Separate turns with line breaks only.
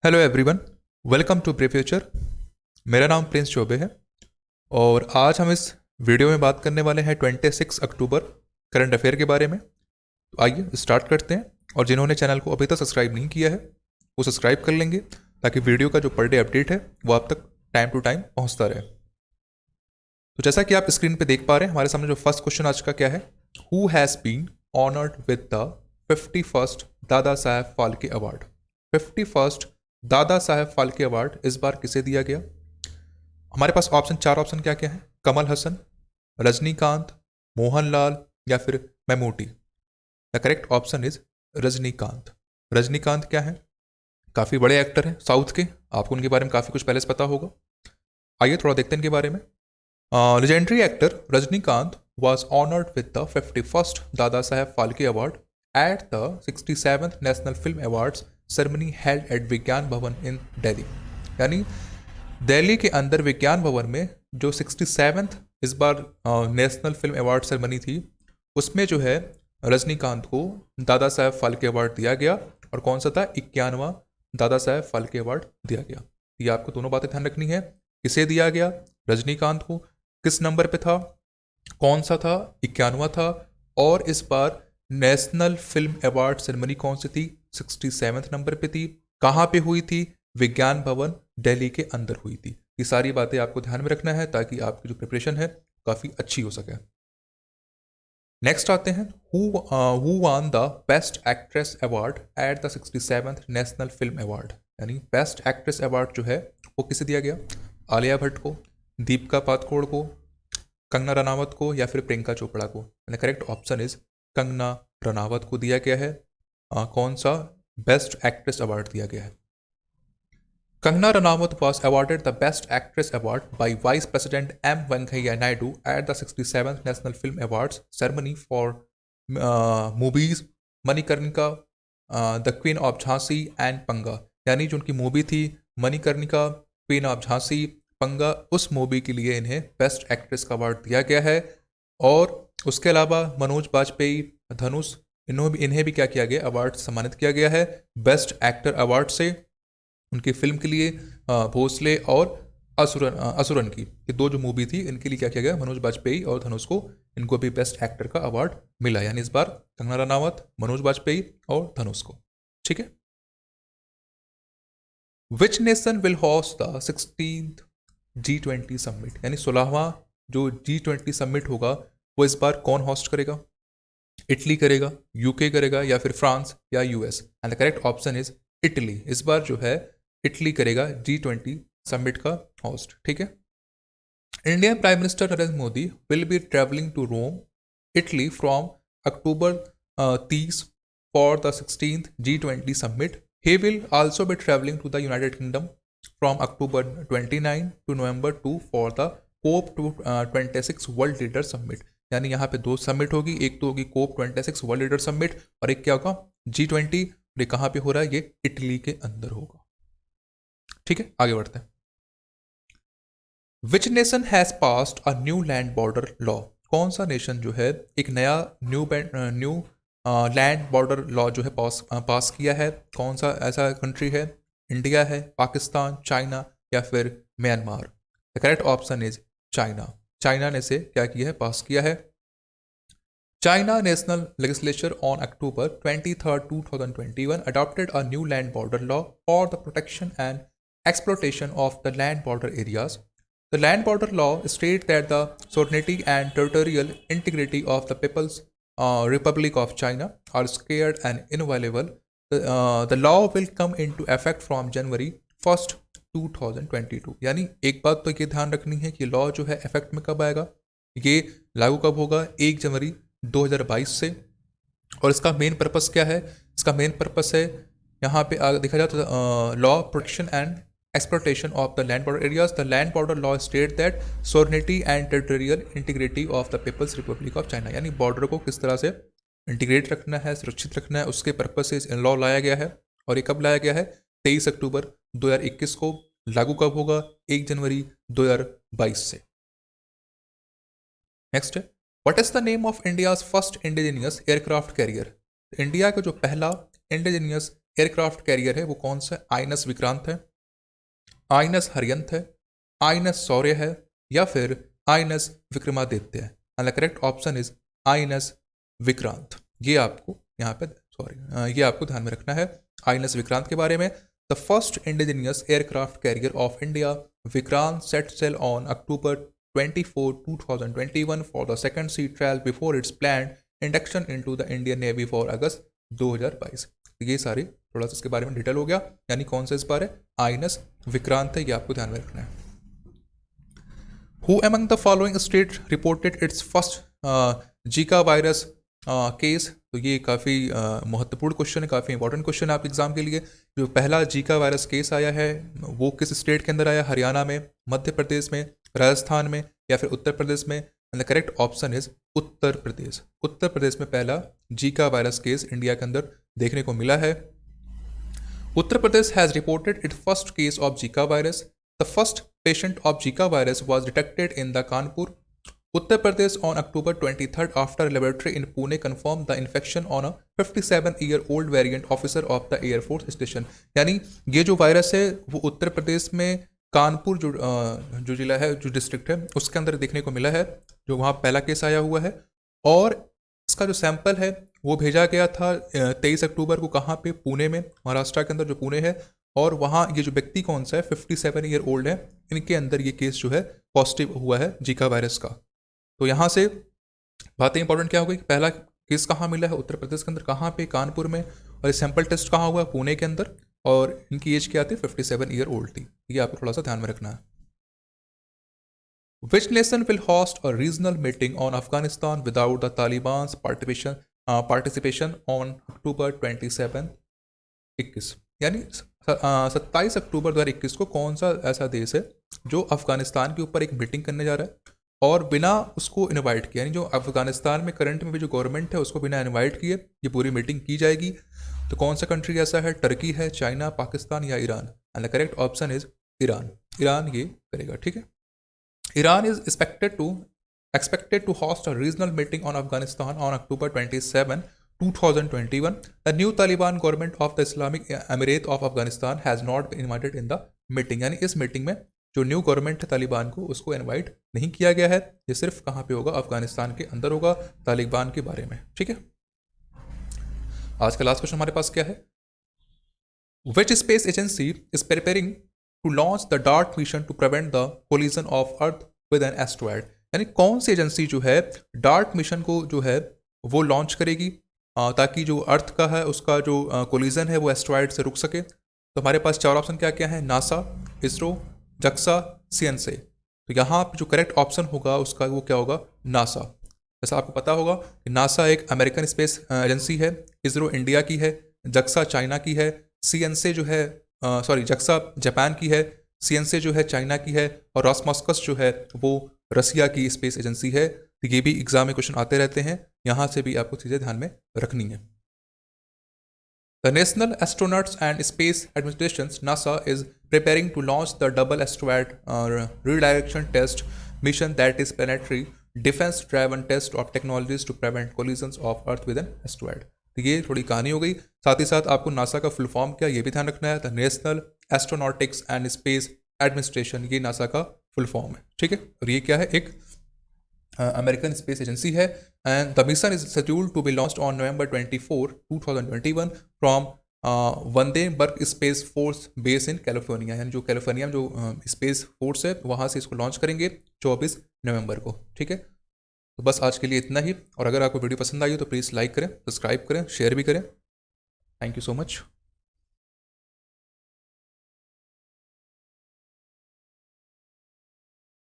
Hello everyone, welcome to ब्रे future. मेरा नाम प्रिंस चौबे है और आज हम इस वीडियो में बात करने वाले हैं 26 अक्टूबर करंट अफेयर के बारे में। तो आइए स्टार्ट करते हैं। और जिन्होंने चैनल को अभी तक सब्सक्राइब नहीं किया है वो सब्सक्राइब कर लेंगे ताकि वीडियो का जो पर डे अपडेट है वो आप तक टाइम टू टाइम पहुंचता रहे। तो जैसा कि आप स्क्रीन पे देख पा रहे हैं, हमारे सामने जो फर्स्ट क्वेश्चन आज का क्या है, who has been honoured with the 51st Dada Saheb Phalke award. 51st Dada Saheb Phalke award इस बार किसे दिया गया? हमारे पास चार ऑप्शन क्या क्या है, कमल हसन, रजनीकांत, मोहनलाल या फिर Mammootty. The correct option is Rajinikanth. Rajinikanth क्या है? काफ़ी बड़े एक्टर हैं साउथ के, आपको उनके बारे में काफ़ी कुछ पहले से पता होगा। आइए थोड़ा देखते हैं इनके बारे में। Legendary actor Rajinikanth was honored with the 51st Dada Saheb Phalke award at the 67th national film awards ceremony held at Vigyan Bhawan इन दिल्ली। यानी दिल्ली के अंदर विज्ञान भवन में जो 67th इस बार नेशनल फिल्म अवार्ड सेरेमनी थी, उसमें जो है रजनीकांत को दादा साहेब फाल्के अवार्ड दिया गया। और कौन सा था? 51वां दादा साहेब फाल्के अवार्ड दिया गया। ये आपको दोनों बातें ध्यान रखनी है, किसे दिया गया, रजनीकांत को, किस नंबर पे था, कौन सा था, 51वां था, और इस बार नेशनल फिल्म अवार्ड सेरेमनी कौन सी थी, 67th नंबर पे थी, कहाँ पे हुई थी, विज्ञान भवन दिल्ली के अंदर हुई थी। ये सारी बातें आपको ध्यान में रखना है ताकि आपकी जो प्रिपरेशन है काफ़ी अच्छी हो सके। नेक्स्ट आते हैं, who one the best actress award at the 67th national film award. यानी बेस्ट एक्ट्रेस अवार्ड जो है वो किसे दिया गया? आलिया भट्ट को, दीपिका पादुकोण को, कंगना रनावत को या फिर प्रियंका चोपड़ा को। यानी correct option is Kangana Ranaut को दिया गया है। कौन सा बेस्ट एक्ट्रेस अवार्ड दिया गया है? Kangana Ranaut was awarded the Best Actress Award by Vice President M. Venkaiah Naidu at the 67th National Film Awards ceremony for movies Manikarnika, the queen of Jhansi and पंगा। यानी जो उनकी मूवी थी मणिकर्णिका, क्वीन ऑफ झांसी, पंगा, उस मूवी के लिए इन्हें बेस्ट एक्ट्रेस का अवार्ड दिया गया है। और उसके अलावा मनोज बाजपेयी, धनुष, इन्हें भी क्या किया गया, अवार्ड सम्मानित किया गया है बेस्ट एक्टर अवार्ड से उनकी फिल्म के लिए। भोसले और असुरन की ये दो जो मूवी थी इनके लिए क्या किया गया, मनोज बाजपेयी और धनुष को, इनको भी बेस्ट एक्टर का अवार्ड मिला। यानी इस बार कंगना रनावत, मनोज बाजपेयी और धनुष को। ठीक है। Which nation will host the 16th G20 summit. यानी 16वां जो G20 समिट होगा वो इस बार कौन होस्ट करेगा? इटली करेगा, यूके करेगा या फिर फ्रांस या US. And the correct option is Italy. इस बार जो है इटली करेगा G20 समिट का होस्ट। ठीक है। Indian prime minister Narendra Modi will be travelling to Rome, Italy from October 30 for the 16th G20 summit. He will also be travelling to the United Kingdom from October 29 to November 2 for the COP 26 world leader summit. यानी यहाँ पे दो summit होगी, एक तो होगी कोप 26 world leader summit और एक क्या होगा, G20। ये कहाँ पे हो रहा है? ये इटली के अंदर होगा। ठीक है, आगे बढ़ते हैं। Which nation has passed a new land border law. कौन सा नेशन जो है एक नया न्यू लैंड बॉर्डर लॉ जो है पास किया है? कौन सा ऐसा कंट्री है? इंडिया है, पाकिस्तान, चाइना या फिर Myanmar. The correct option is China. China ने से क्या किया है, पास किया है। China National Legislature on October 23, 2021 adopted a new land border law for the protection and exploitation of the land border areas. The land border law states that the sovereignty and territorial integrity of the People's Republic of China are sacred and inviolable. The law will come into effect from January 1st, 2022। यानी एक बात तो ये ध्यान रखनी है कि law जो है इफेक्ट में कब आएगा, ये लागू कब होगा, 1 जनवरी 2022 से। और इसका मेन पर्पस क्या है? इसका मेन पर्पस है यहाँ पे देखा जाए तो law protection and exploitation of the land border areas. The land border law state that sovereignty and territorial integrity of the people's republic of China. यानी बॉर्डर को किस तरह से इंटीग्रेट रखना है, सुरक्षित रखना है, उसके पर्पस से लॉ लाया गया है। और ये कब लाया गया है? 23 अक्टूबर 2021 को। लागू कब होगा? 1 जनवरी 2022 से। नेक्स्ट है, what is the name of India's first indigenous aircraft career. India का जो पहला इंडिजिनियस एयरक्राफ्ट कैरियर है वो कौन सा है? आईएनएस विक्रांत है, आईएनएस हरियंत है, आईएनएस शौर्य है, या फिर आईएनएस विक्रमादित्य है? And the correct option is INS Vikrant. ये आपको यहाँ पे ये आपको ध्यान में रखना है आईएनएस विक्रांत के बारे में। The first indigenous aircraft carrier of India Vikrant set sail on October 24, 2021 for the second sea trial before its planned induction into the Indian Navy for अगस्त 2022। ये सारी थोड़ा सा इसके बारे में डिटेल हो गया, यानी कौन सा इस बार है? आईएनएस विक्रांत है, ये आपको ध्यान में रखना है। Who among the following state reported its first Zika virus case? तो ये काफ़ी महत्वपूर्ण क्वेश्चन है, काफ़ी इंपॉर्टेंट क्वेश्चन है आपके एग्जाम के लिए। जो पहला जीका वायरस केस आया है वो किस स्टेट के अंदर आया? हरियाणा में, मध्य प्रदेश में, राजस्थान में, या फिर उत्तर प्रदेश में? And the correct option is Uttar Pradesh. Uttar Pradesh में पहला जीका वायरस केस इंडिया के अंदर देखने को मिला है। Uttar Pradesh has reported it first case of Zika virus. The first patient of Zika virus was detected in the Kanpur, Uttar Pradesh on October 23rd after a laboratory in Pune confirmed the infection on a 57-year-old variant officer of the Air Force Station। यानी ये जो virus है वो उत्तर प्रदेश में कानपुर जो जिला है, जो डिस्ट्रिक्ट है, उसके अंदर देखने को मिला है, जो वहाँ पहला केस आया हुआ है। और इसका जो सैंपल है वो भेजा गया था 23 अक्टूबर को। कहाँ पे? पुणे में, महाराष्ट्र के अंदर जो पुणे है। और वहाँ ये जो व्यक्ति कौन सा है? 57-year-old है। इनके अंदर ये केस जो है पॉजिटिव हुआ है जीका वायरस का। तो यहाँ से बातें इंपॉर्टेंट क्या हो गई? पहला केस कहाँ मिला है? उत्तर प्रदेश के अंदर। कहाँ पे? कानपुर में। और ये सैंपल टेस्ट कहाँ हुआ? पुणे के अंदर। और इनकी एज क्या थी? 57-year-old थी। ये आपको थोड़ा सा ध्यान में रखना है। Which nation will host a regional meeting on Afghanistan without the Talibans participation on October 27, 21? यानी 27 अक्टूबर 2021 को कौन सा ऐसा देश है जो अफगानिस्तान के ऊपर एक मीटिंग करने जा रहा है और बिना उसको इनवाइट किए? यानी जो अफगानिस्तान में करंट में भी जो गवर्नमेंट है उसको बिना इनवाइट किए ये पूरी मीटिंग की जाएगी। तो कौन सा कंट्री ऐसा है? टर्की है, चाइना, पाकिस्तान, या Iran? And the correct option is Iran. Iran ये करेगा, ठीक है। Iran is expected to host a regional meeting on Afghanistan on October 27, 2021. The new Taliban government of the Islamic Emirate of Afghanistan has not been invited in the meeting। यानी इस meeting में जो new government है तालिबान को, उसको invite नहीं किया गया है। ये सिर्फ कहाँ पे होगा? अफगानिस्तान के अंदर होगा, तालिबान के बारे में, ठीक है। आज का लास्ट क्वेश्चन हमारे पास क्या है? Which space agency is preparing to launch the DART mission to prevent the collision of earth with an asteroid? यानी कौन सी एजेंसी जो है डार्ट मिशन को जो है वो लॉन्च करेगी ताकि जो अर्थ का है उसका जो कोलिजन है वो एस्ट्रॉयड से रुक सके? तो हमारे पास चार ऑप्शन क्या क्या है? नासा, इसरो, जक्सा, सीएनसे। तो यहाँ पे जो करेक्ट ऑप्शन होगा उसका वो क्या होगा? नासा। जैसा आपको पता होगा कि नासा एक अमेरिकन स्पेस एजेंसी है, इसरो इंडिया की है, जक्सा चाइना की है, सीएनसे जो है जक्सा जापान की है, सीएनसे जो है चाइना की है, और रॉसमॉस्कस जो है वो रसिया की स्पेस एजेंसी है। तो ये भी एग्जाम में क्वेश्चन आते रहते हैं, यहाँ से भी आपको चीज़ें ध्यान में रखनी है। The National Astronauts and Space Administration (NASA) is preparing to launch the double asteroid redirection test mission, that is planetary defense-driven test of technologies to prevent collisions of Earth with an asteroid। तो ये थोड़ी कहानी हो गई। साथ ही साथ आपको NASA का फुल फॉर्म क्या ये भी ध्यान रखना है। The national astronautics and space administration, ये नासा का फुल फॉर्म है, ठीक है। और ये क्या है? एक अमेरिकन स्पेस एजेंसी है। And the mission is scheduled to be launched on November 24, 2021 from Vandenberg space force base in California. यानी जो कैलिफोर्निया में जो स्पेस फोर्स है वहाँ से इसको लॉन्च करेंगे 24 नवंबर को, ठीक है। तो बस आज के लिए इतना ही। और अगर आपको वीडियो पसंद आई हो तो प्लीज़ लाइक करें, सब्सक्राइब करें, शेयर भी करें। Thank you so much.